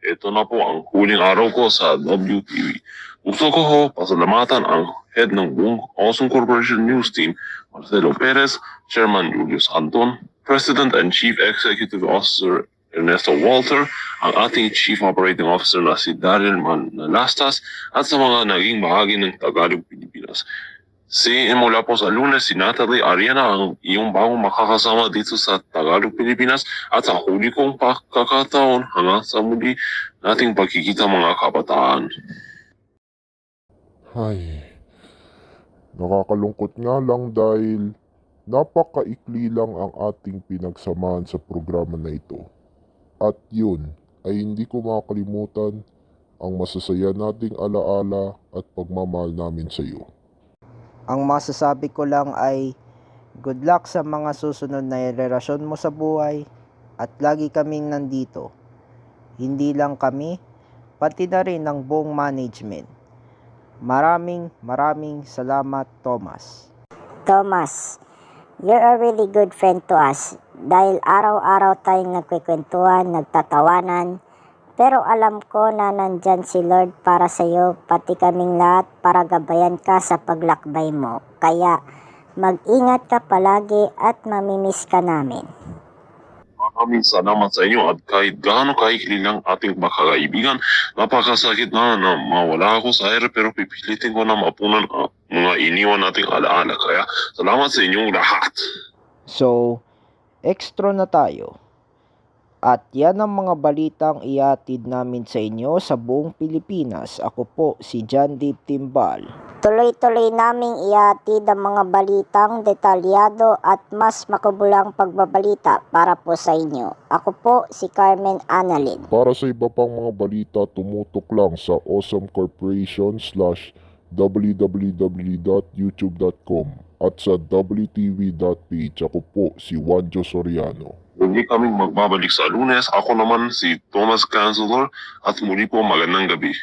ito na po ang huling araw ko sa WTV. Gusto ko ho pasalamatan ang head ng buong Awesome Corporation News Team, Marcelo Perez, Chairman Julius Anton, President and Chief Executive Officer Ernesto Walter, ang ating Chief Operating Officer na si Daryl Manalastas, at sa mga naging bahagi ng Tagalog Pilipinas. Mula po sa Lunes, si Natalie Ariana ang iyong bagong makakasama dito sa Tagalog Pilipinas, at sa huli kong pagkakataon hanggang sa muli nating pagkikita mga kabataan. Ay, nakakalungkot nga lang dahil napakaikli lang ang ating pinagsamahan sa programa na ito. At yun ay hindi ko makakalimutan ang masasaya nating alaala at pagmamahal namin sa iyo. Ang masasabi ko lang ay good luck sa mga susunod na relasyon mo sa buhay at lagi kaming nandito. Hindi lang kami, pati na rin ang buong management. Maraming salamat, Thomas. Thomas, you're a really good friend to us dahil araw-araw tayong nagkwekwentuhan, nagtatawanan. Pero alam ko na nandyan si Lord para sa iyo, pati kaming lahat para gabayan ka sa paglakbay mo. Kaya mag-ingat ka palagi at mamimiss ka namin. Maraming salamat sa inyo, at kahit gaano kahikli lang ating makakaibigan, napakasakit na mawala ako sa air, pero pipilitin ko na mapunan ang mga iniwan nating alaala. Kaya salamat sa inyong lahat. So, extra na tayo. At yan ang mga balitang iatid namin sa inyo sa buong Pilipinas. Ako po si John Dave Timbal. Tuloy-tuloy naming ihatid ang mga balitang detalyado at mas makubulang pagbabalita para po sa inyo. Ako po si Carmen Annalyn. Para sa iba pang mga balita, tumutok lang sa Awesome Corporation /www.youtube.com at sa WTV.ph. Ako po si Juanjo Soriano. Muli kaming magbabalik sa Lunes. Ako naman si Thomas Cancelor, at muli po magandang gabi.